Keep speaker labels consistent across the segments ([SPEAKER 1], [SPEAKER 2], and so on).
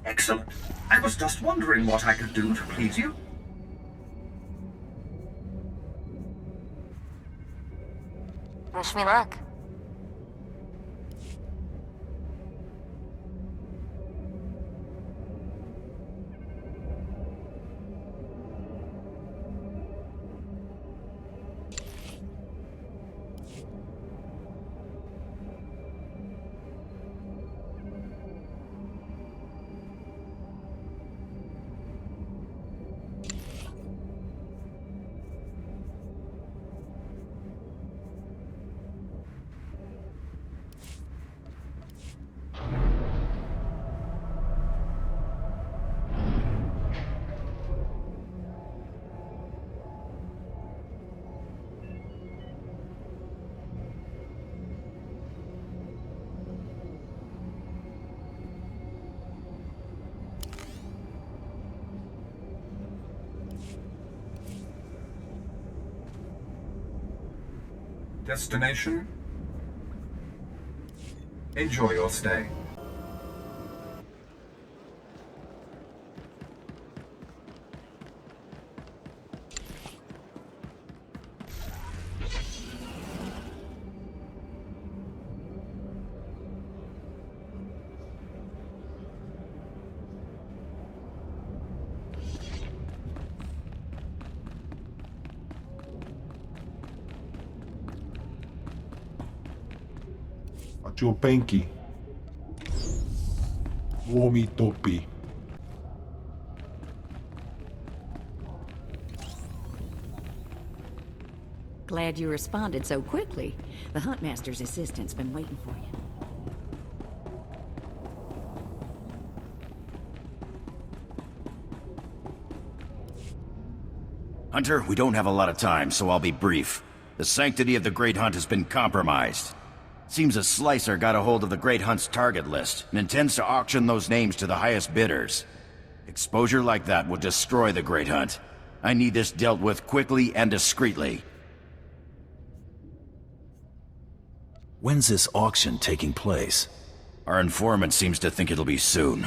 [SPEAKER 1] Excellent. I was just wondering what I could do to please you.
[SPEAKER 2] Wish me luck.
[SPEAKER 1] Destination? Enjoy your stay.
[SPEAKER 3] Faccio penki. Uomini topi.
[SPEAKER 4] Glad you responded so quickly. The Huntmaster's assistant's been waiting for you.
[SPEAKER 5] Hunter, we don't have a lot of time, so I'll be brief. The sanctity of the Great Hunt has been compromised. Seems a slicer got a hold of the Great Hunt's target list and intends to auction those names to the highest bidders. Exposure like that would destroy the Great Hunt. I need this dealt with quickly and discreetly.
[SPEAKER 6] When's this auction taking place?
[SPEAKER 5] Our informant seems to think it'll be soon.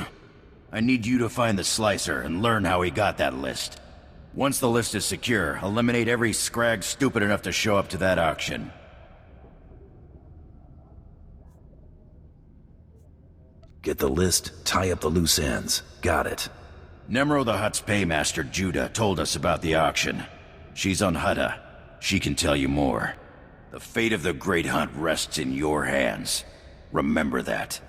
[SPEAKER 5] I need you to find the slicer and learn how he got that list. Once the list is secure, eliminate every scrag stupid enough to show up to that auction.
[SPEAKER 6] Get the list, tie up the loose ends. Got it.
[SPEAKER 5] Nemro the Hutt's paymaster, Judah, told us about the auction. She's on Hutta. She can tell you more. The fate of the Great Hunt rests in your hands. Remember that.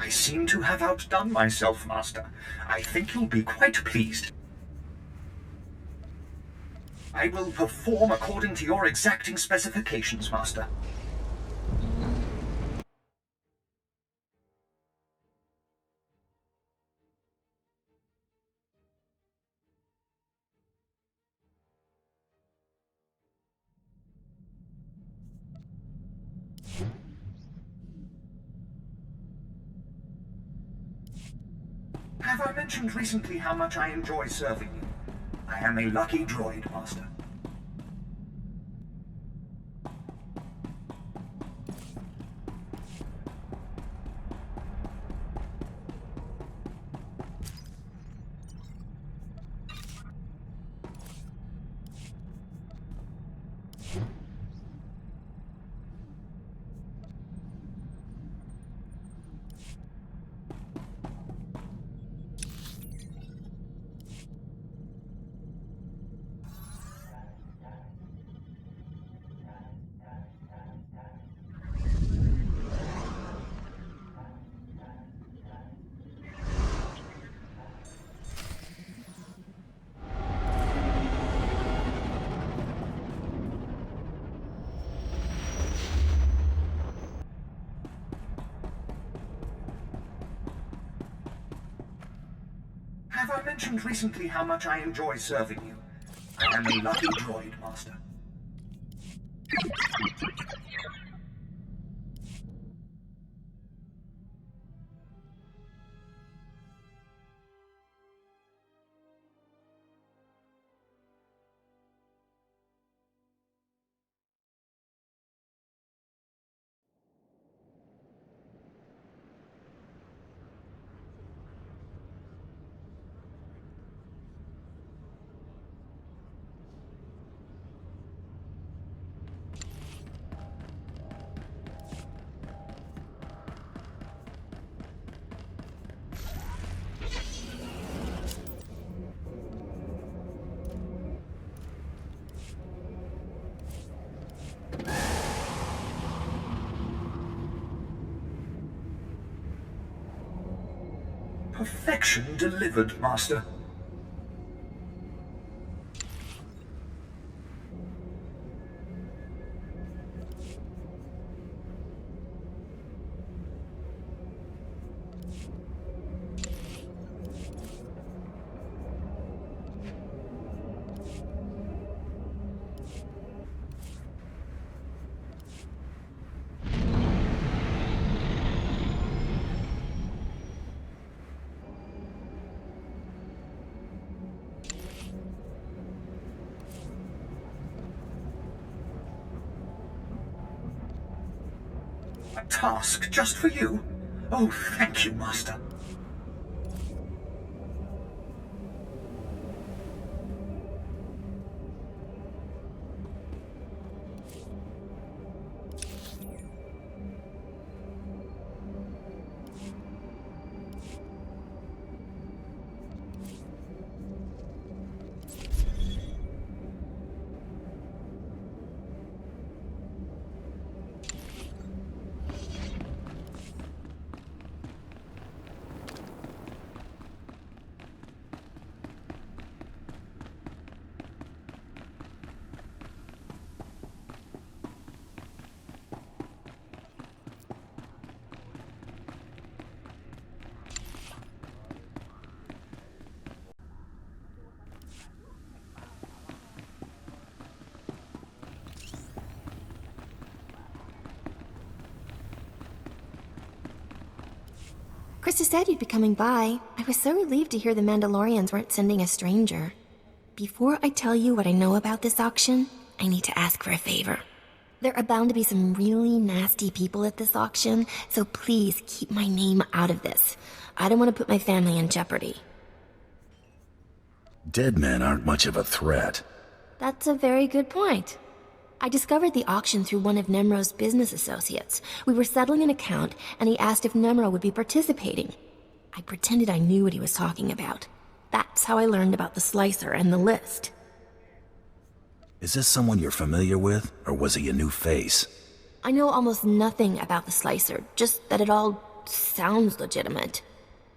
[SPEAKER 1] I seem to have outdone myself, Master. I think you'll be quite pleased. I will perform according to your exacting specifications, Master. Have I mentioned recently how much I enjoy serving you? I am a lucky droid, Master. Have I mentioned recently how much I enjoy serving you? I am a lucky droid, Master. Perfection delivered, Master. A task just for you? Oh, thank you, Master.
[SPEAKER 7] Krista said you'd be coming by. I was so relieved to hear the Mandalorians weren't sending a stranger. Before I tell you what I know about this auction, I need to ask for a favor. There are bound to be some really nasty people at this auction, so please keep my name out of this. I don't want to put my family in jeopardy.
[SPEAKER 6] Dead men aren't much of a threat.
[SPEAKER 7] That's a very good point. I discovered the auction through one of Nemro's business associates. We were settling an account, and he asked if Nemro would be participating. I pretended I knew what he was talking about. That's how I learned about the slicer and the list.
[SPEAKER 6] Is this someone you're familiar with, or was he a new face?
[SPEAKER 7] I know almost nothing about the slicer, just that it all sounds legitimate.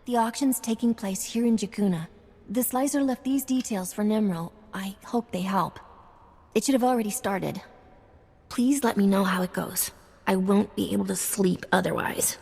[SPEAKER 7] The auction's taking place here in Jakuna. The slicer left these details for Nemro. I hope they help. It should have already started. Please let me know how it goes. I won't be able to sleep otherwise.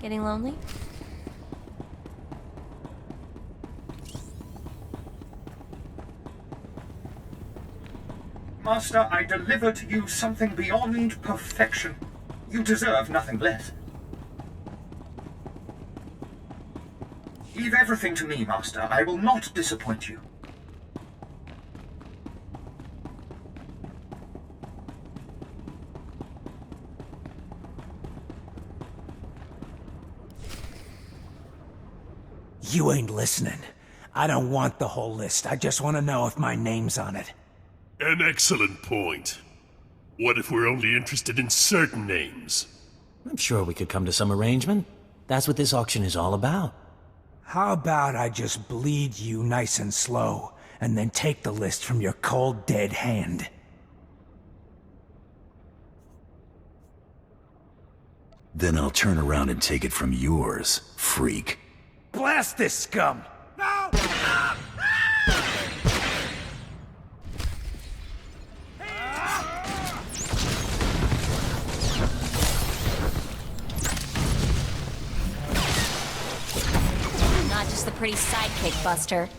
[SPEAKER 2] Getting lonely?
[SPEAKER 1] Master, I deliver to you something beyond perfection. You deserve nothing less. Leave everything to me, Master. I will not disappoint you.
[SPEAKER 8] You ain't listening. I don't want the whole list. I just want to know if my name's on it.
[SPEAKER 9] An excellent point. What if we're only interested in certain names?
[SPEAKER 6] I'm sure we could come to some arrangement. That's what this auction is all about.
[SPEAKER 8] How about I just bleed you nice and slow, and then take the list from your cold, dead hand?
[SPEAKER 6] Then I'll turn around and take it from yours, freak.
[SPEAKER 8] Blast this scum! No!
[SPEAKER 2] Not just the pretty sidekick, Buster.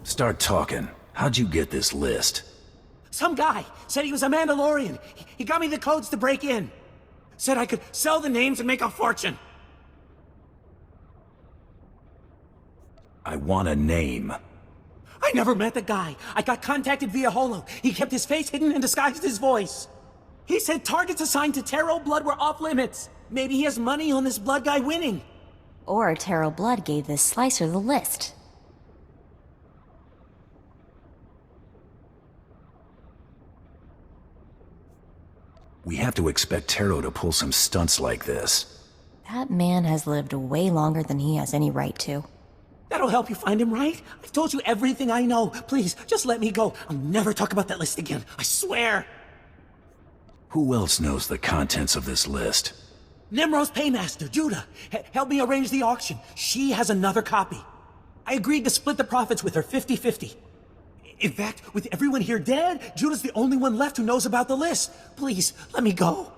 [SPEAKER 6] Start talking. How'd you get this list?
[SPEAKER 8] Some guy said he was a Mandalorian. He got me the codes to break in. Said I could sell the names and make a fortune.
[SPEAKER 6] I want a name.
[SPEAKER 8] I never met the guy. I got contacted via holo. He kept his face hidden and disguised his voice. He said targets assigned to Taro Blood were off limits. Maybe he has money on this Blood guy winning.
[SPEAKER 2] Or Taro Blood gave this slicer the list.
[SPEAKER 6] We have to expect Taro to pull some stunts like this.
[SPEAKER 2] That man has lived way longer than he has any right to.
[SPEAKER 8] That'll help you find him, right? I've told you everything I know. Please, just let me go. I'll never talk about that list again. I swear.
[SPEAKER 6] Who else knows the contents of this list?
[SPEAKER 8] Nemro's paymaster, Judah. Help me arrange the auction. She has another copy. I agreed to split the profits with her 50-50. In fact, with everyone here dead, Judah's the only one left who knows about the list. Please, let me go.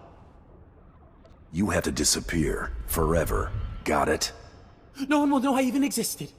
[SPEAKER 6] You have to disappear. Forever. Got it?
[SPEAKER 8] No one will know I even existed.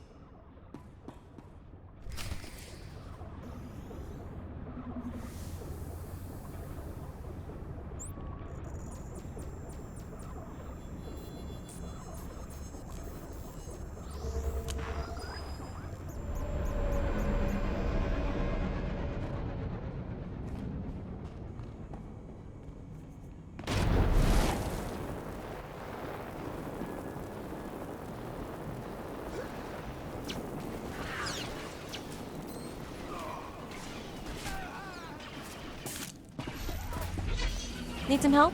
[SPEAKER 2] Need some help?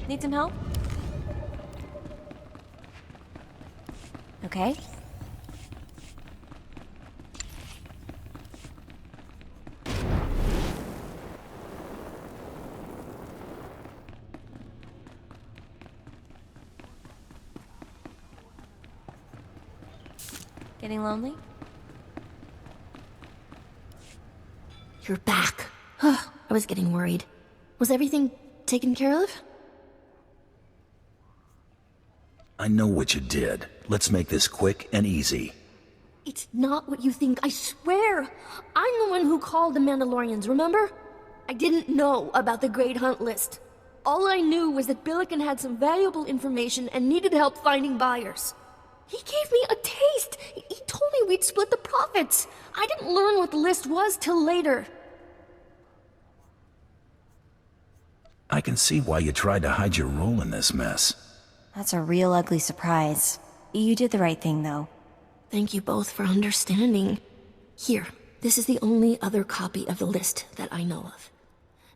[SPEAKER 2] Need some help? Okay. Getting lonely?
[SPEAKER 7] You're back. I was getting worried. Was everything taken care of?
[SPEAKER 6] I know what you did. Let's make this quick and easy.
[SPEAKER 7] It's not what you think, I swear. I'm the one who called the Mandalorians, remember? I didn't know about the Great Hunt list. All I knew was that Billiken had some valuable information and needed help finding buyers. He gave me a taste. He told me we'd split the profits. I didn't learn what the list was till later.
[SPEAKER 6] I can see why you tried to hide your role in this mess.
[SPEAKER 2] That's a real ugly surprise. You did the right thing, though.
[SPEAKER 7] Thank you both for understanding. Here, this is the only other copy of the list that I know of.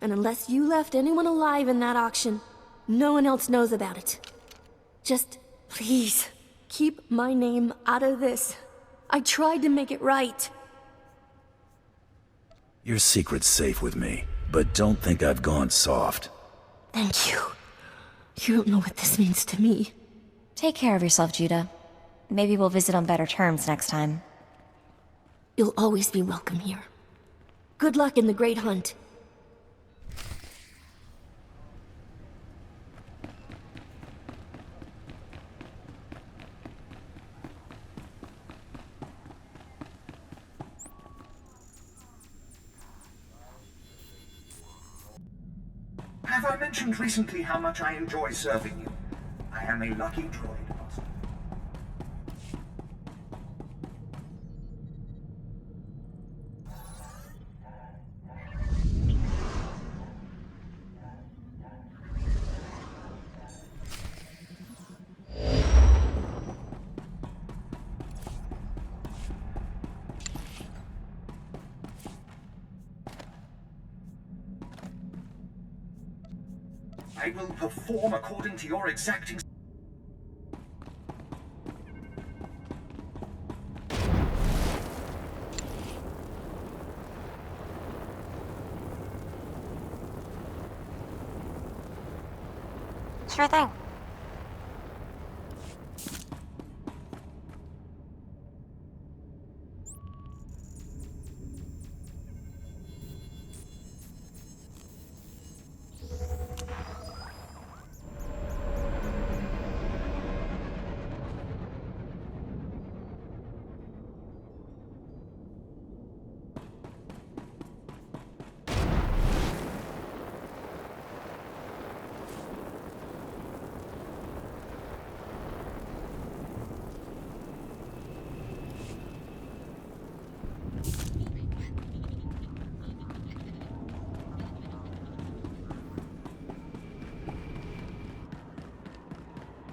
[SPEAKER 7] And unless you left anyone alive in that auction, no one else knows about it. Just, please, keep my name out of this. I tried to make it right.
[SPEAKER 6] Your secret's safe with me, but don't think I've gone soft.
[SPEAKER 7] Thank you. You don't know what this means to me.
[SPEAKER 2] Take care of yourself, Judah. Maybe we'll visit on better terms next time.
[SPEAKER 7] You'll always be welcome here. Good luck in the Great Hunt.
[SPEAKER 1] Have I mentioned recently how much I enjoy serving you? I am a lucky droid, Master. I will perform according to your exacting...
[SPEAKER 2] Sure thing.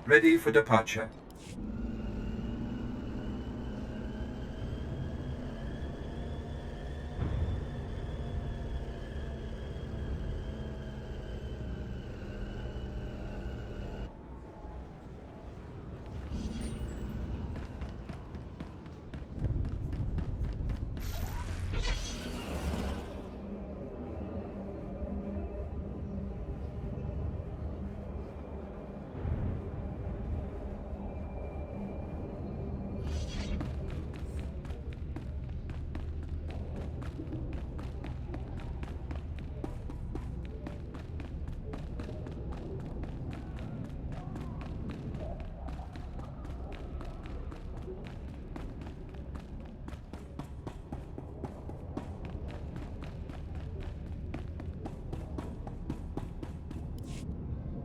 [SPEAKER 1] Ready for departure.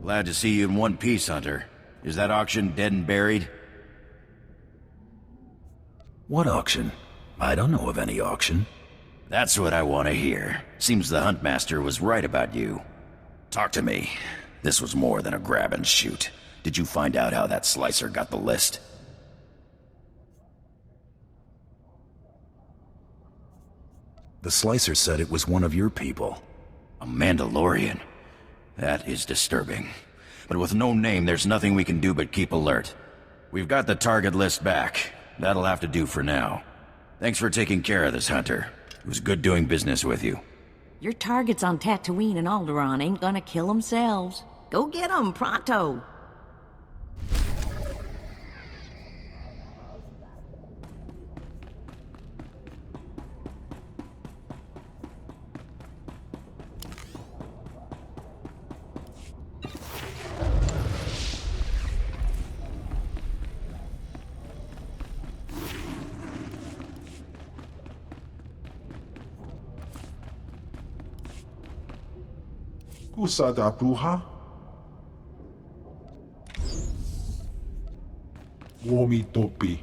[SPEAKER 5] Glad to see you in one piece, Hunter. Is that auction dead and buried?
[SPEAKER 6] What auction? I don't know of any auction.
[SPEAKER 5] That's what I want to hear. Seems the Huntmaster was right about you. Talk to me. This was more than a grab and shoot. Did you find out how that slicer got the list?
[SPEAKER 6] The slicer said it was one of your people.
[SPEAKER 5] A Mandalorian? That is disturbing. But with no name, there's nothing we can do but keep alert. We've got the target list back. That'll have to do for now. Thanks for taking care of this, Hunter. It was good doing business with you.
[SPEAKER 4] Your targets on Tatooine and Alderaan ain't gonna kill themselves. Go get 'em, pronto!
[SPEAKER 3] Usada bruha? Uomi topi.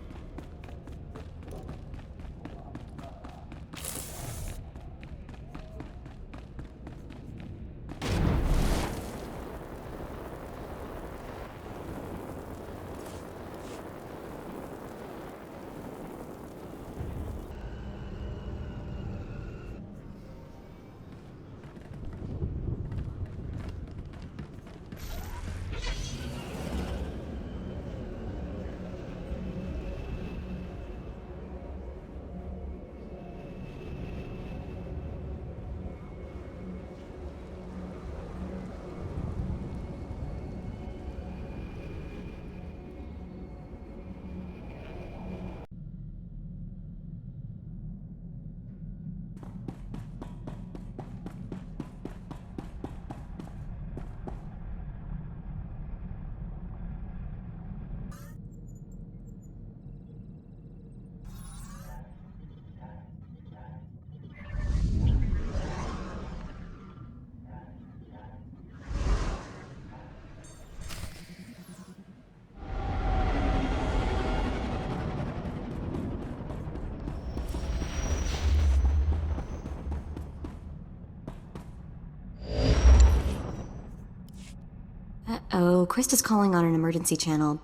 [SPEAKER 2] Uh-oh, Krista's calling on an emergency channel.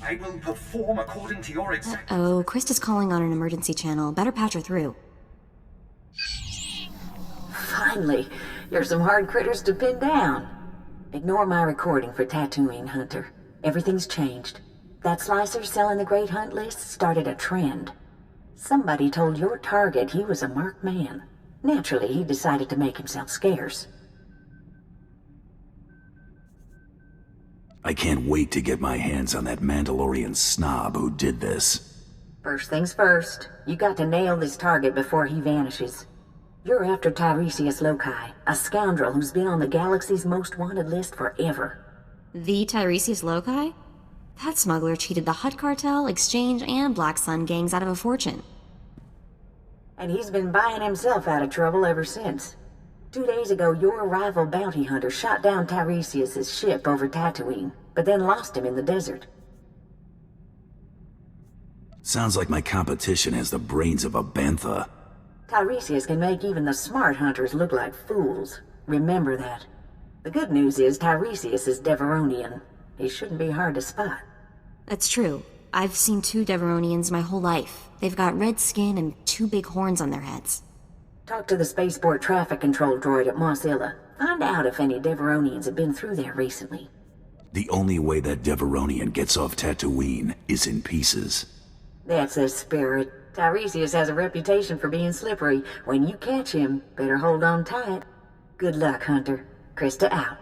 [SPEAKER 1] I will perform according to your exact...
[SPEAKER 2] Uh-oh, Krista's calling on an emergency channel. Better patch her through.
[SPEAKER 4] Finally, you're some hard critters to pin down. Ignore my recording for Tatooine, Hunter. Everything's changed. That slicer selling the Great Hunt list started a trend. Somebody told your target he was a marked man. Naturally, he decided to make himself scarce.
[SPEAKER 6] I can't wait to get my hands on that Mandalorian snob who did this.
[SPEAKER 4] First things first, you got to nail this target before he vanishes. You're after Tiresias Loci, a scoundrel who's been on the galaxy's most wanted list forever.
[SPEAKER 2] The Tiresias Loci? That smuggler cheated the Hutt Cartel, Exchange, and Black Sun gangs out of a fortune.
[SPEAKER 4] And he's been buying himself out of trouble ever since. 2 days ago, your rival bounty hunter shot down Tiresias' ship over Tatooine, but then lost him in the desert.
[SPEAKER 6] Sounds like my competition has the brains of a bantha.
[SPEAKER 4] Tiresias can make even the smart hunters look like fools. Remember that. The good news is Tiresias is Deveronian. He shouldn't be hard to spot.
[SPEAKER 2] That's true. I've seen 2 Deveronians my whole life. They've got red skin and 2 big horns on their heads.
[SPEAKER 4] Talk to the spaceport traffic control droid at Mosilla. Find out if any Deveronians have been through there recently.
[SPEAKER 6] The only way that Deveronian gets off Tatooine is in pieces.
[SPEAKER 4] That's the spirit. Tiresias has a reputation for being slippery. When you catch him, better hold on tight. Good luck, Hunter. Krista out.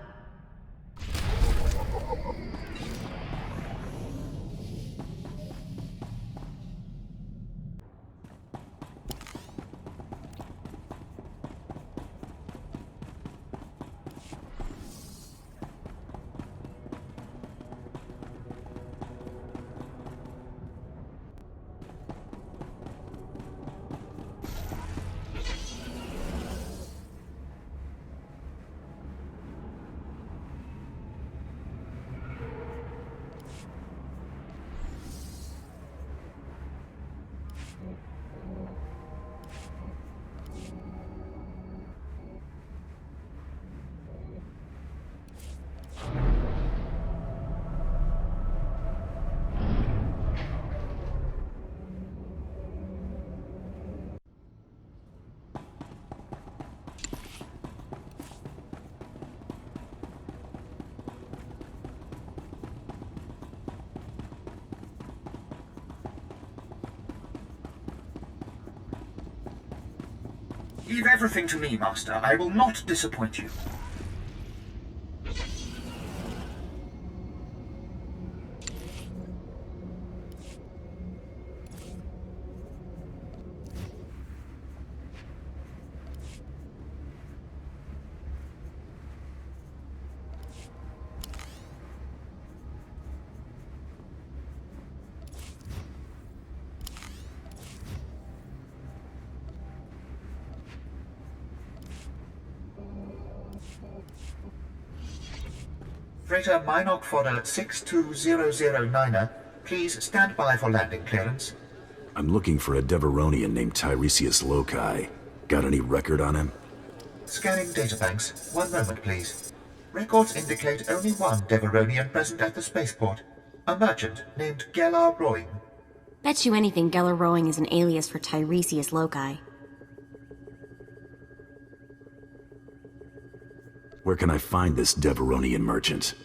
[SPEAKER 1] Leave everything to me, Master. I will not disappoint you. Freighter Minok Fodder 62009er, please stand by for landing clearance.
[SPEAKER 6] I'm looking for a Deveronian named Tiresias Loci. Got any record on him?
[SPEAKER 1] Scanning databanks. One moment, please. Records indicate only one Deveronian present at the spaceport. A merchant named Gellar Rowing.
[SPEAKER 2] Bet you anything Gellar Rowing is an alias for Tiresias Loci.
[SPEAKER 6] Where can I find this Deveronian merchant?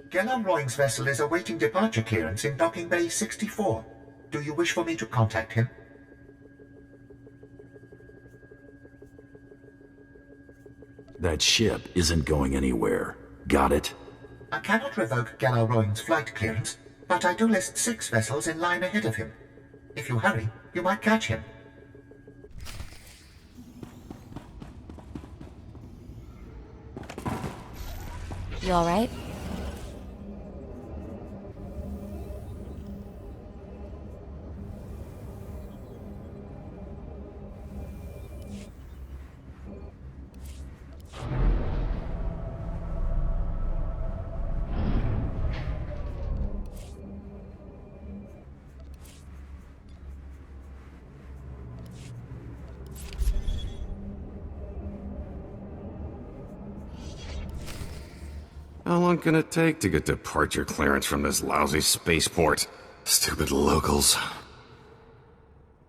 [SPEAKER 1] Gellar Rowing's vessel is awaiting departure clearance in Docking Bay 64. Do you wish for me to contact him?
[SPEAKER 6] That ship isn't going anywhere. Got it?
[SPEAKER 1] I cannot revoke Gellar Rowing's flight clearance, but I do list 6 vessels in line ahead of him. If you hurry, you might catch him.
[SPEAKER 2] You alright?
[SPEAKER 10] How long can it take to get departure clearance from this lousy spaceport? Stupid locals.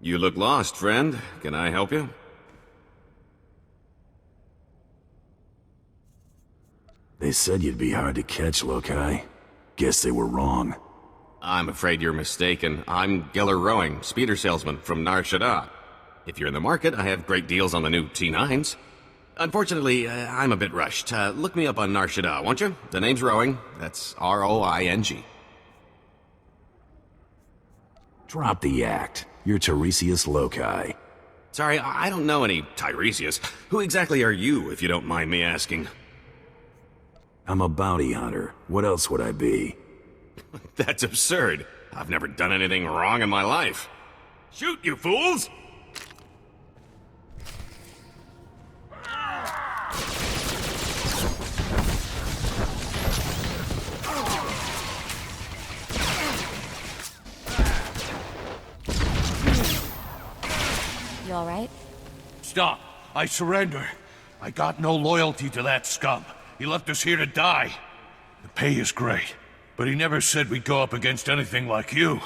[SPEAKER 10] You look lost, friend. Can I help you?
[SPEAKER 6] They said you'd be hard to catch, Loci. Guess they were wrong.
[SPEAKER 10] I'm afraid you're mistaken. I'm Gellar Rowing, speeder salesman from Nar Shaddaa. If you're in the market, I have great deals on the new T9s. Unfortunately, I'm a bit rushed. Look me up on Nar Shaddaa, won't you? The name's Rowing. That's R-O-I-N-G.
[SPEAKER 6] Drop the act. You're Tiresias Loci.
[SPEAKER 10] Sorry, I don't know any Tiresias. Who exactly are you, if you don't mind me asking?
[SPEAKER 6] I'm a bounty hunter. What else would I be?
[SPEAKER 10] That's absurd. I've never done anything wrong in my life. Shoot, you fools!
[SPEAKER 2] You alright?
[SPEAKER 11] Stop. I surrender. I got no loyalty to that scum. He left us here to die. The pay is great, but he never said we'd go up against anything like you.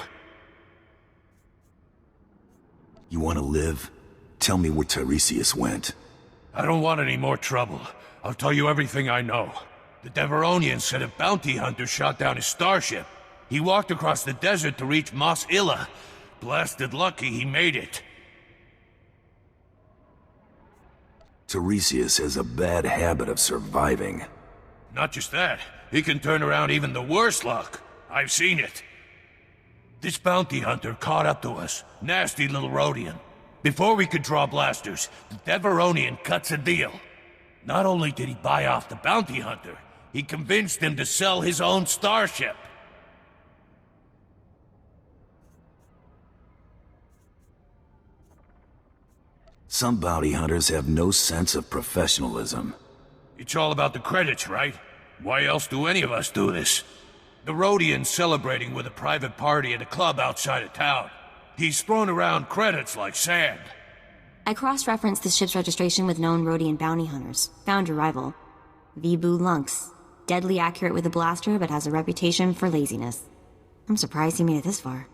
[SPEAKER 6] You want to live? Tell me where Tiresias went.
[SPEAKER 11] I don't want any more trouble. I'll tell you everything I know. The Deveronian said a bounty hunter shot down his starship. He walked across the desert to reach Mos Illa. Blasted lucky he made it.
[SPEAKER 6] Tiresias has a bad habit of surviving.
[SPEAKER 11] Not just that, he can turn around even the worst luck. I've seen it. This bounty hunter caught up to us. Nasty little Rhodian. Before we could draw blasters, the Deveronian cuts a deal. Not only did he buy off the bounty hunter, he convinced him to sell his own starship.
[SPEAKER 6] Some bounty hunters have no sense of professionalism.
[SPEAKER 11] It's all about the credits, right? Why else do any of us do this? The Rhodian's celebrating with a private party at a club outside of town. He's thrown around credits like sand.
[SPEAKER 2] I cross-referenced the ship's registration with known Rhodian bounty hunters. Found your rival. Vibu Lunx. Deadly accurate with a blaster, but has a reputation for laziness. I'm surprised he made it this far.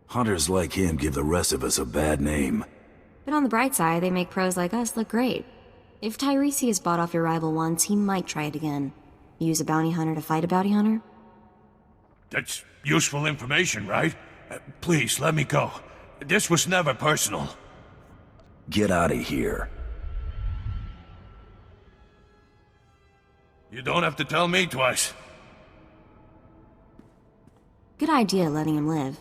[SPEAKER 6] Hunters like him give the rest of us a bad name.
[SPEAKER 2] But on the bright side, they make pros like us look great. If Tiresias bought off your rival once, he might try it again. Use a bounty hunter to fight a bounty hunter?
[SPEAKER 11] That's useful information, right? Please, let me go. This was never personal.
[SPEAKER 6] Get out of here.
[SPEAKER 11] You don't have to tell me twice.
[SPEAKER 2] Good idea letting him live.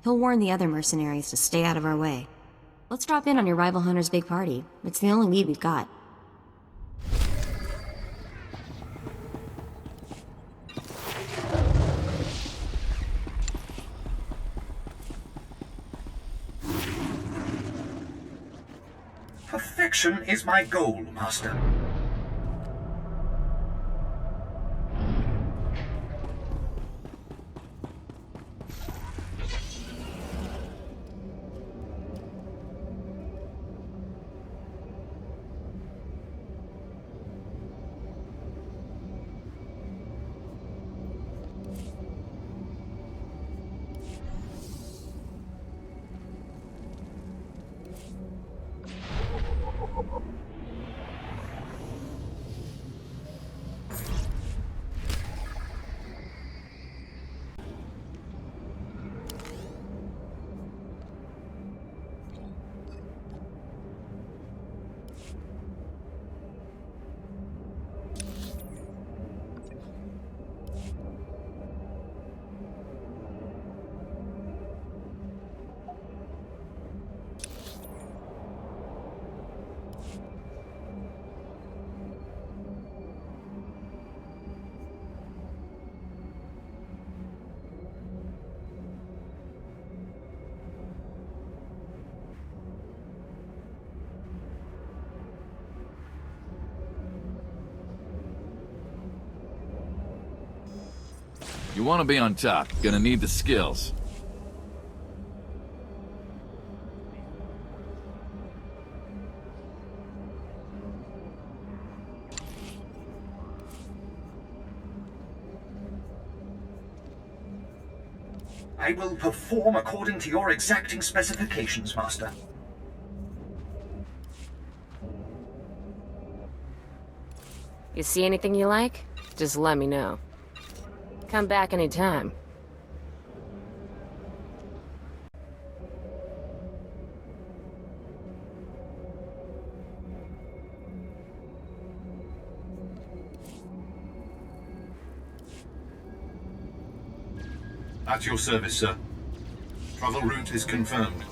[SPEAKER 2] He'll warn the other mercenaries to stay out of our way. Let's drop in on your rival hunter's big party. It's the only lead we've got.
[SPEAKER 1] Perfection is my goal, Master.
[SPEAKER 12] You want to be on top, gonna need the skills.
[SPEAKER 1] I will perform according to your exacting specifications, Master.
[SPEAKER 13] You see anything you like? Just let me know. Come back anytime.
[SPEAKER 14] At your service, sir. Travel route is confirmed.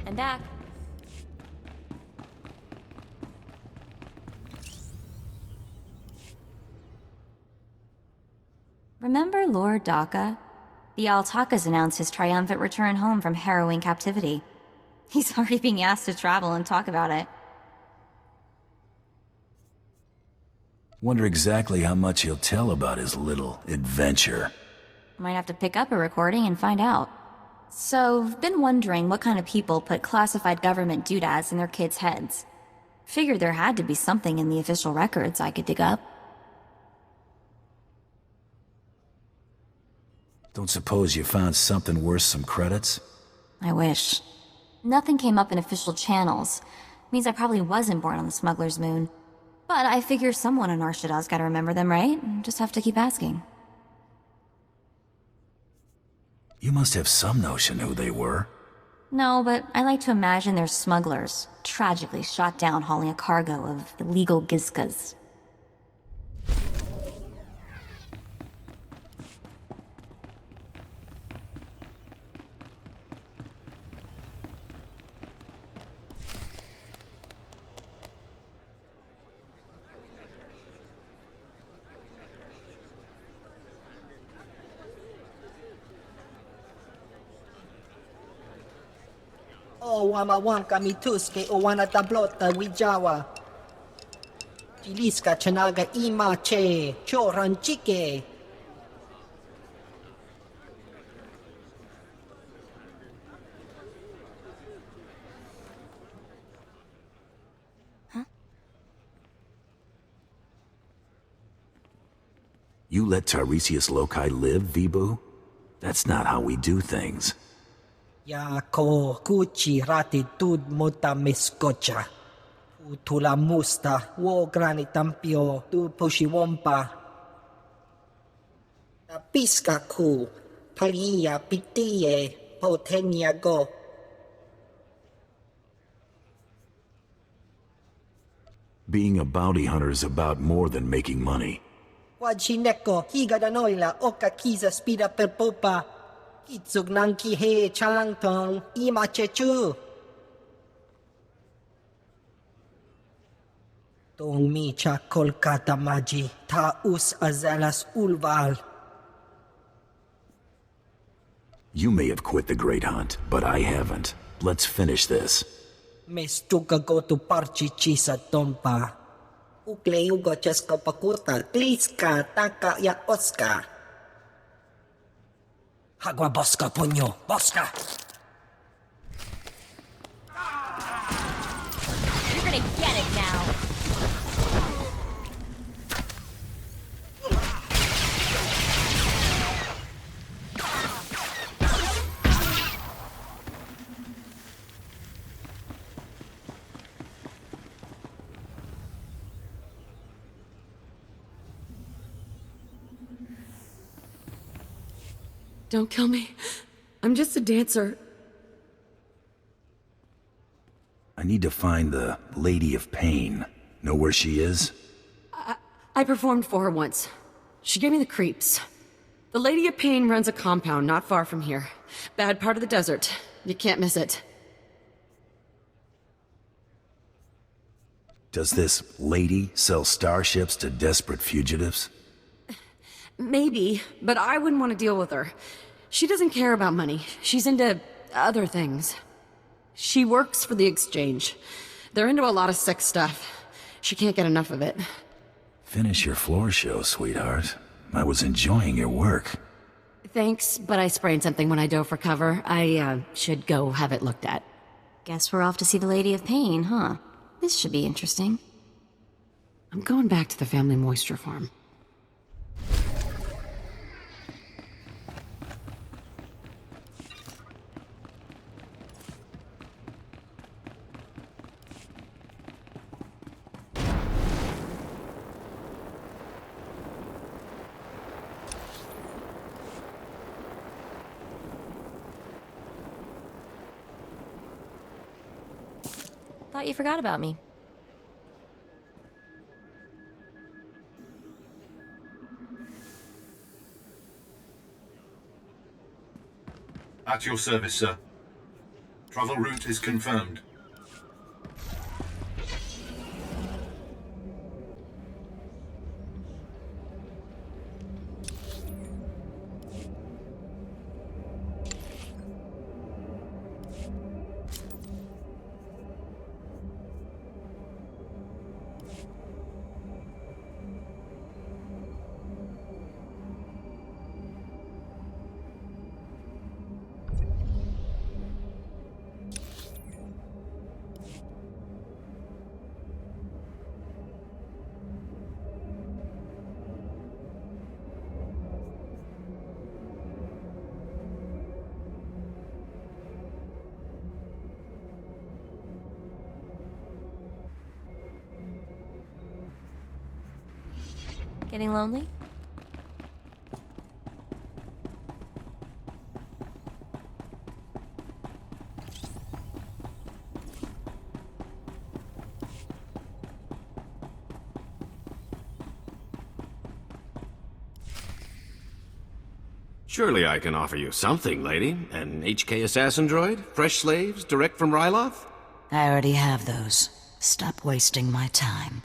[SPEAKER 2] I'm back. Remember Lord Daka? The Altakas announced his triumphant return home from harrowing captivity. He's already being asked to travel and talk about it.
[SPEAKER 6] Wonder exactly how much he'll tell about his little adventure.
[SPEAKER 2] Might have to pick up a recording and find out. So, I've been wondering what kind of people put classified government doodads in their kids' heads. Figured there had to be something in the official records I could dig up.
[SPEAKER 6] Don't suppose you found something worth some credits?
[SPEAKER 2] I wish. Nothing came up in official channels. Means I probably wasn't born on the smuggler's moon. But I figure someone on Narshada's gotta remember them, right? Just have to keep asking.
[SPEAKER 6] You must have some notion who they were.
[SPEAKER 2] No, but I like to imagine they're smugglers, tragically shot down hauling a cargo of illegal gizkas.
[SPEAKER 15] O wamawanka mituske o wana tablota wijawa. Chiliska chanaga imache, choranchike.
[SPEAKER 6] You let Tiresias Loci live, Vibu? That's not how we do things.
[SPEAKER 15] Ya ko kuchi ratitud mota miskocha. Utula musta wo granitampio tu pushiwompa. Piska ku palia pitie potenia go.
[SPEAKER 6] Being a bounty hunter is about more than making money.
[SPEAKER 15] Wajineko higa danoila oka kiza spida per popa. Kitsug nangki he chalangtong ima chechu. Tong mi cha Kolkata maji ta us azalas ulval.
[SPEAKER 6] You may have quit the Great Hunt, but I haven't. Let's finish this.
[SPEAKER 15] Mestuka go to parchi chisa tompa. Ukle ugo cheska pakurta kliska taka ya oska. Hagwa boska puño, boska.
[SPEAKER 2] You're gonna get it now.
[SPEAKER 13] Don't kill me. I'm just a dancer.
[SPEAKER 6] I need to find the Lady of Pain. Know where she is?
[SPEAKER 16] I performed for her once. She gave me the creeps. The Lady of Pain runs a compound not far from here. Bad part of the desert. You can't miss it.
[SPEAKER 6] Does this lady sell starships to desperate fugitives?
[SPEAKER 16] Maybe, but I wouldn't want to deal with her. She doesn't care about money. She's into other things. She works for the Exchange. They're into a lot of sex stuff. She can't get enough of it.
[SPEAKER 6] Finish your floor show, sweetheart. I was enjoying your work.
[SPEAKER 16] Thanks, but I sprained something when I dove for cover. I should go have it looked at.
[SPEAKER 2] Guess we're off to see the Lady of Pain, huh? This should be interesting.
[SPEAKER 16] I'm going back to the family moisture farm.
[SPEAKER 2] Thought you forgot about me.
[SPEAKER 14] At your service, sir. Travel route is confirmed.
[SPEAKER 2] Getting lonely?
[SPEAKER 10] Surely I can offer you something, lady. An HK assassin droid? Fresh slaves, direct from Ryloth?
[SPEAKER 4] I already have those. Stop wasting my time.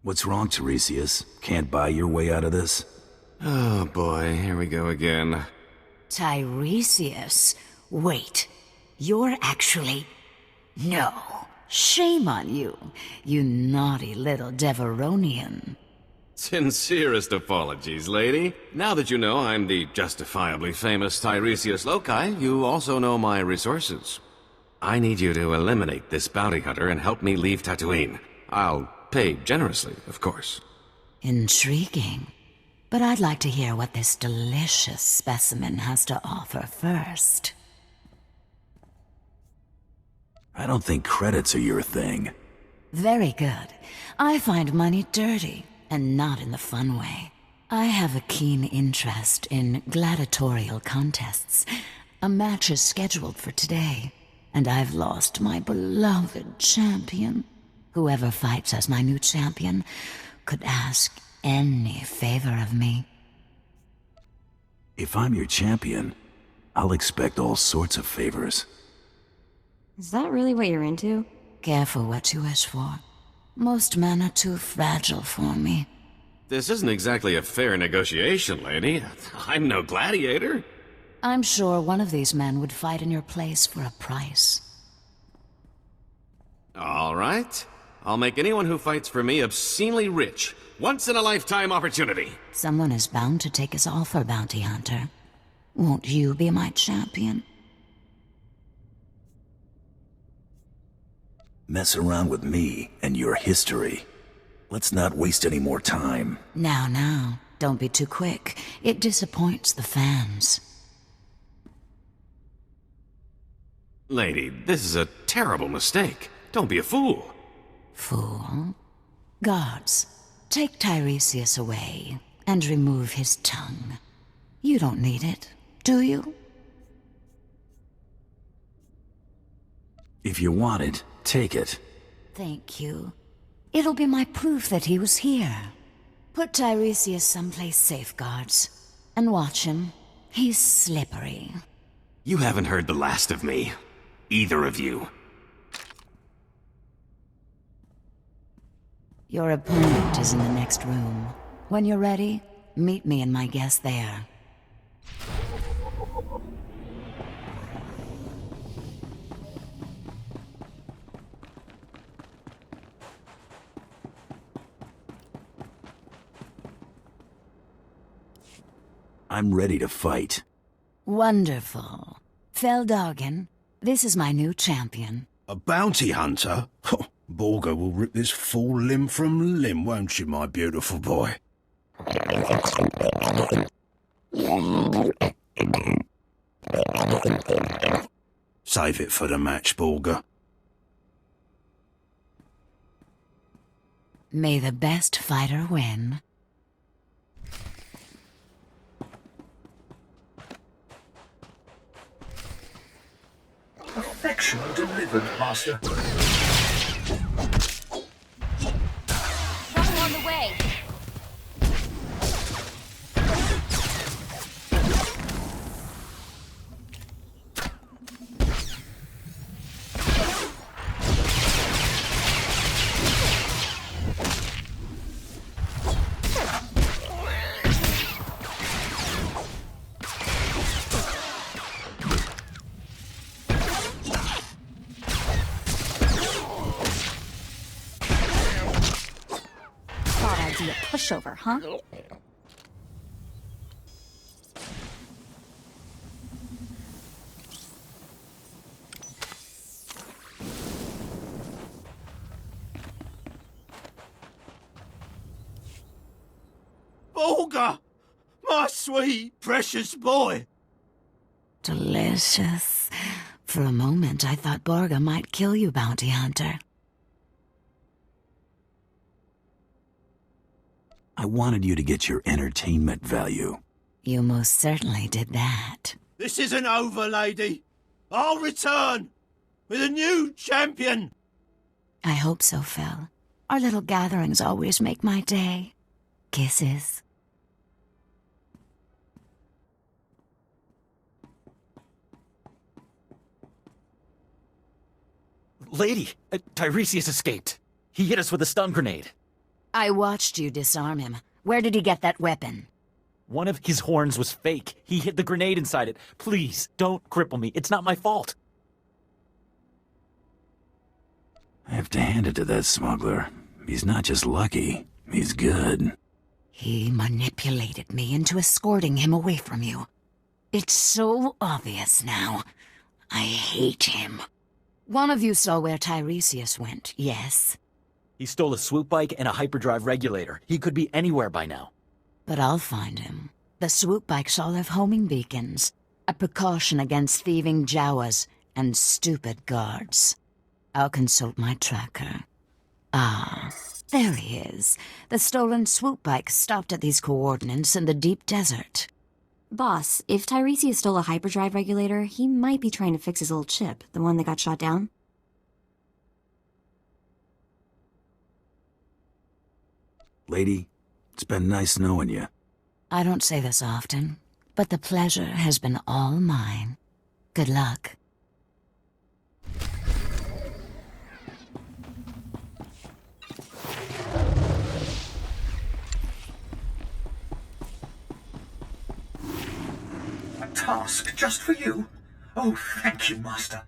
[SPEAKER 6] What's wrong, Tiresias? Can't buy your way out of this?
[SPEAKER 10] Oh boy, here we go again.
[SPEAKER 4] Tiresias? Wait. You're actually... No. Shame on you, you naughty little Deveronian.
[SPEAKER 10] Sincerest apologies, lady. Now that you know I'm the justifiably famous Tiresias Loci, you also know my resources. I need you to eliminate this bounty hunter and help me leave Tatooine. I'll pay generously, of course.
[SPEAKER 4] Intriguing. But I'd like to hear what this delicious specimen has to offer first.
[SPEAKER 6] I don't think credits are your thing.
[SPEAKER 4] Very good. I find money dirty, and not in the fun way. I have a keen interest in gladiatorial contests. A match is scheduled for today, and I've lost my beloved champion. Whoever fights as my new champion could ask any favor of me.
[SPEAKER 6] If I'm your champion, I'll expect all sorts of favors.
[SPEAKER 2] Is that really what you're into?
[SPEAKER 4] Careful what you wish for. Most men are too fragile for me.
[SPEAKER 10] This isn't exactly a fair negotiation, lady. I'm no gladiator.
[SPEAKER 4] I'm sure one of these men would fight in your place for a price.
[SPEAKER 10] All right. I'll make anyone who fights for me obscenely rich. Once-in-a-lifetime opportunity.
[SPEAKER 4] Someone is bound to take his offer, Bounty Hunter. Won't you be my champion?
[SPEAKER 6] Mess around with me and your history. Let's not waste any more time.
[SPEAKER 4] Now, don't be too quick. It disappoints the fans.
[SPEAKER 10] Lady, this is a terrible mistake. Don't be a fool.
[SPEAKER 4] Fool? Guards, take Tiresias away,
[SPEAKER 17] and remove his tongue. You don't need it, do you?
[SPEAKER 6] If you want it, take it.
[SPEAKER 17] Thank you. It'll be my proof that he was here. Put Tiresias someplace safe, guards, and watch him. He's slippery.
[SPEAKER 10] You haven't heard the last of me. Either of you.
[SPEAKER 17] Your opponent is in the next room. When you're ready, meet me and my guest there.
[SPEAKER 6] I'm ready to fight.
[SPEAKER 17] Wonderful. Feldhagen, this is my new champion.
[SPEAKER 18] A bounty hunter? Borga will rip this fool limb from limb, won't you, my beautiful boy? Save it for the match, Borga.
[SPEAKER 17] May the best fighter win.
[SPEAKER 1] Affection delivered, Master.
[SPEAKER 2] Trouble on the way. Be a pushover, huh?
[SPEAKER 18] Borga! My sweet, precious boy!
[SPEAKER 17] Delicious. For a moment, I thought Borga might kill you, Bounty Hunter.
[SPEAKER 6] I wanted you to get your entertainment value.
[SPEAKER 17] You most certainly did that.
[SPEAKER 18] This isn't over, lady. I'll return with a new champion.
[SPEAKER 17] I hope so, Phil. Our little gatherings always make my day. Kisses.
[SPEAKER 8] Lady, Tiresias escaped. He hit us with a stun grenade.
[SPEAKER 17] I watched you disarm him. Where did he get that weapon?
[SPEAKER 8] One of his horns was fake. He hid the grenade inside it. Please, don't cripple me. It's not my fault.
[SPEAKER 6] I have to hand it to that smuggler. He's not just lucky, he's good.
[SPEAKER 17] He manipulated me into escorting him away from you. It's so obvious now. I hate him. One of you saw where Tiresias went, yes?
[SPEAKER 8] He stole a swoop bike and a hyperdrive regulator. He could be anywhere by now.
[SPEAKER 17] But I'll find him. The swoop bikes all have homing beacons. A precaution against thieving Jawas and stupid guards. I'll consult my tracker. Ah, there he is. The stolen swoop bike stopped at these coordinates in the deep desert.
[SPEAKER 2] Boss, if Tiresias stole a hyperdrive regulator, he might be trying to fix his old chip, the one that got shot down.
[SPEAKER 6] Lady, it's been nice knowing you.
[SPEAKER 17] I don't say this often, but the pleasure has been all mine. Good luck.
[SPEAKER 1] A task just for you? Oh, thank you, Master.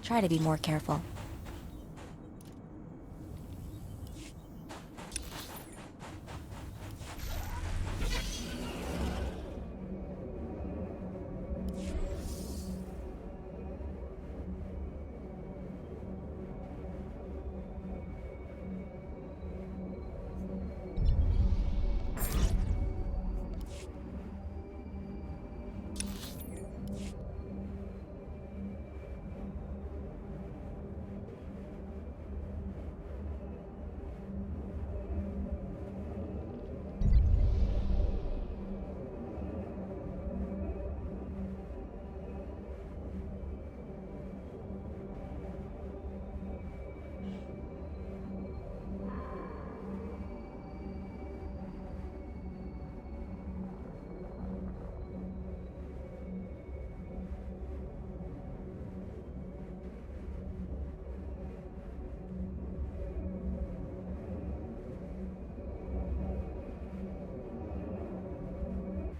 [SPEAKER 2] try to be more careful.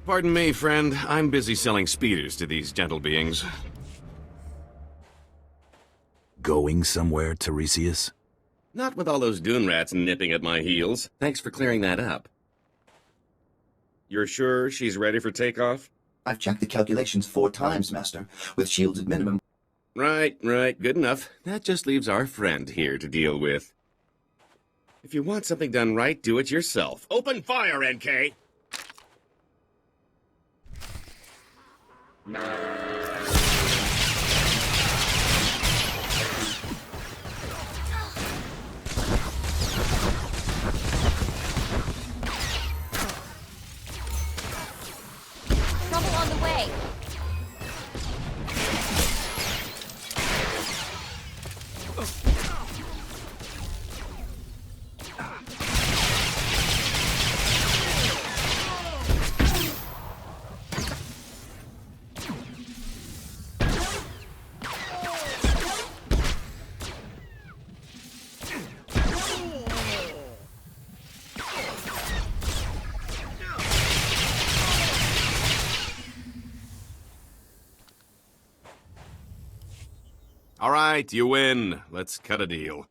[SPEAKER 10] Pardon me, friend. I'm busy selling speeders to these gentle beings.
[SPEAKER 6] Going somewhere, Tiresias?
[SPEAKER 10] Not with all those dune rats nipping at my heels. Thanks for clearing that up. You're sure she's ready for takeoff?
[SPEAKER 19] I've checked the calculations 4 times, Master, with shields at minimum.
[SPEAKER 10] Right. Good enough. That just leaves our friend here to deal with. If you want something done right, do it yourself. Open fire, NK!
[SPEAKER 2] Trouble on the way.
[SPEAKER 10] All right, you win. Let's cut a deal.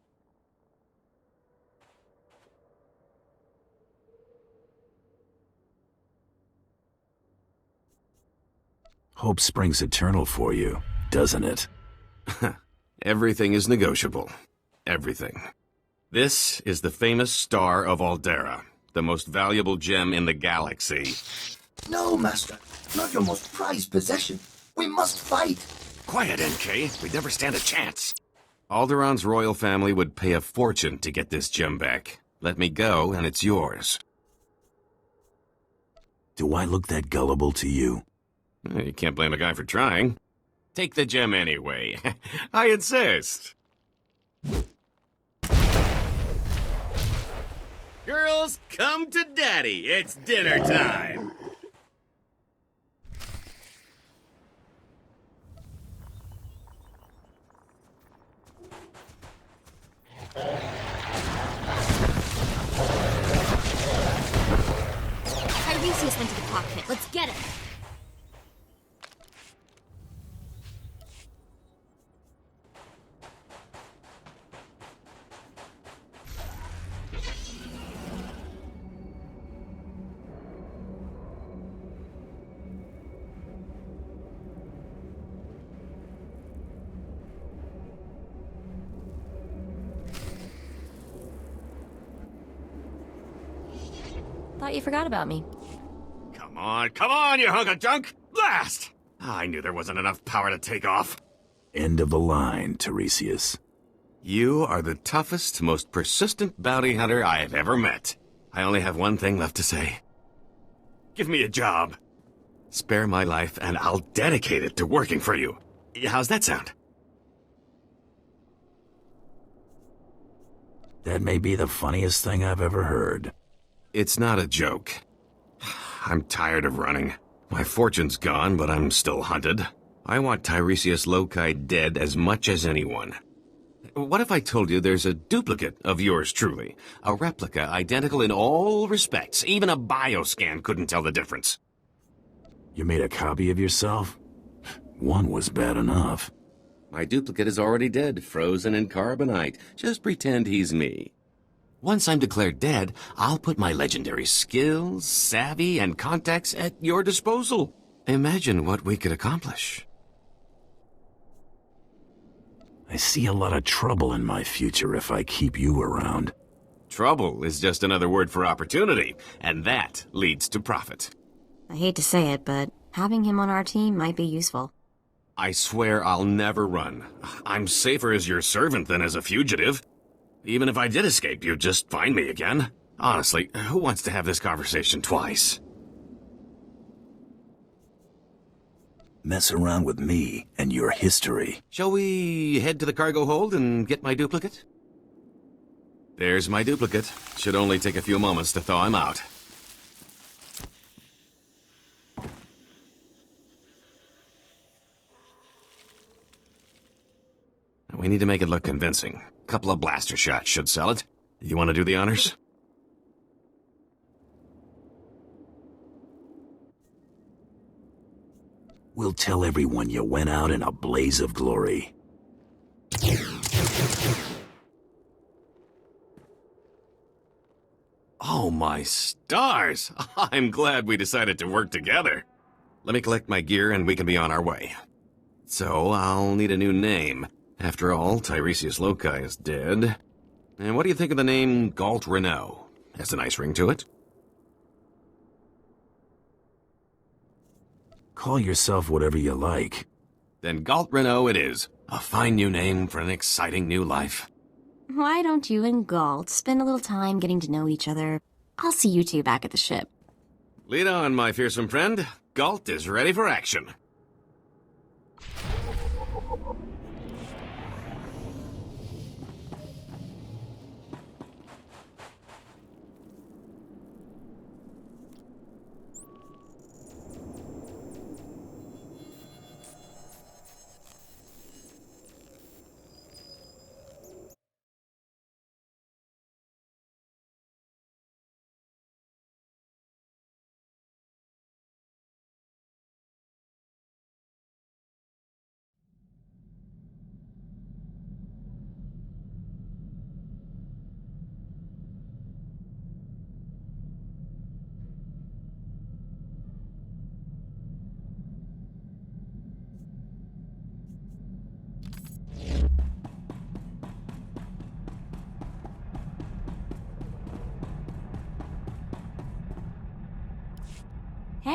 [SPEAKER 6] Hope springs eternal for you, doesn't it?
[SPEAKER 10] Everything is negotiable. Everything. This is the famous Star of Aldera, the most valuable gem in the galaxy.
[SPEAKER 19] No, Master. Not your most prized possession. We must fight.
[SPEAKER 10] Quiet, NK. We'd never stand a chance. Alderaa's royal family would pay a fortune to get this gem back. Let me go, and it's yours.
[SPEAKER 6] Do I look that gullible to you?
[SPEAKER 10] You can't blame a guy for trying. Take the gem anyway. I insist. Girls, come to Daddy. It's dinner time.
[SPEAKER 2] Tiresias went to the cockpit. Let's get him. Thought you forgot about me.
[SPEAKER 10] Come on, you hunk of junk! Blast! I knew there wasn't enough power to take off.
[SPEAKER 6] End of the line, Tiresias.
[SPEAKER 10] You are the toughest, most persistent bounty hunter I have ever met. I only have one thing left to say. Give me a job. Spare my life, and I'll dedicate it to working for you. How's that sound?
[SPEAKER 6] That may be the funniest thing I've ever heard.
[SPEAKER 10] It's not a joke. I'm tired of running. My fortune's gone, but I'm still hunted. I want Tiresias Loci dead as much as anyone. What if I told you there's a duplicate of yours truly? A replica identical in all respects. Even a bioscan couldn't tell the difference.
[SPEAKER 6] You made a copy of yourself? One was bad enough.
[SPEAKER 10] My duplicate is already dead, frozen in carbonite. Just pretend he's me. Once I'm declared dead, I'll put my legendary skills, savvy, and contacts at your disposal. Imagine what we could accomplish.
[SPEAKER 6] I see a lot of trouble in my future if I keep you around.
[SPEAKER 10] Trouble is just another word for opportunity, and that leads to profit.
[SPEAKER 2] I hate to say it, but having him on our team might be useful.
[SPEAKER 10] I swear I'll never run. I'm safer as your servant than as a fugitive. Even if I did escape, you'd just find me again. Honestly, who wants to have this conversation twice?
[SPEAKER 6] Mess around with me and your history.
[SPEAKER 10] Shall we head to the cargo hold and get my duplicate? There's my duplicate. Should only take a few moments to thaw him out. We need to make it look convincing. A couple of blaster shots should sell it. You want to do the honors?
[SPEAKER 6] We'll tell everyone you went out in a blaze of glory.
[SPEAKER 10] Oh my stars! I'm glad we decided to work together. Let me collect my gear and we can be on our way. So, I'll need a new name. After all, Tiresias Loci is dead. And what do you think of the name Galt Renault? Has a nice ring to it.
[SPEAKER 6] Call yourself whatever you like.
[SPEAKER 10] Then Galt Renault it is. A fine new name for an exciting new life.
[SPEAKER 2] Why don't you and Galt spend a little time getting to know each other? I'll see you two back at the ship.
[SPEAKER 10] Lead on, my fearsome friend. Galt is ready for action.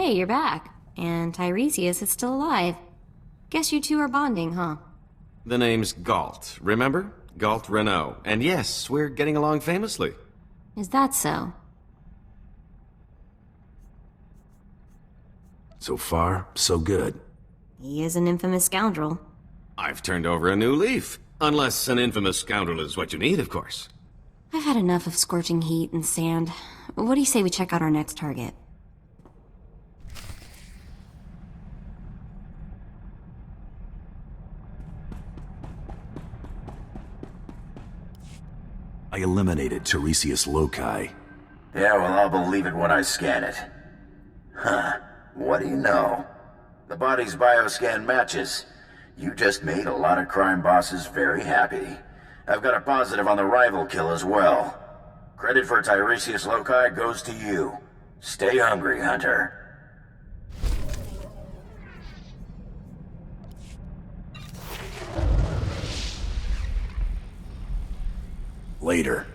[SPEAKER 2] Hey, you're back. And Tiresias is still alive. Guess you two are bonding, huh?
[SPEAKER 10] The name's Galt, remember? Galt Renault. And yes, we're getting along famously.
[SPEAKER 2] Is that so?
[SPEAKER 6] So far, so good.
[SPEAKER 2] He is an infamous scoundrel.
[SPEAKER 10] I've turned over a new leaf. Unless an infamous scoundrel is what you need, of course.
[SPEAKER 2] I've had enough of scorching heat and sand. What do you say we check out our next target?
[SPEAKER 6] I eliminated Tiresias Loci.
[SPEAKER 20] Yeah, well, I'll believe it when I scan it. Huh. What do you know? The body's bioscan matches. You just made a lot of crime bosses very happy. I've got a positive on the rival kill as well. Credit for Tiresias Loci goes to you. Stay hungry, Hunter.
[SPEAKER 6] Later.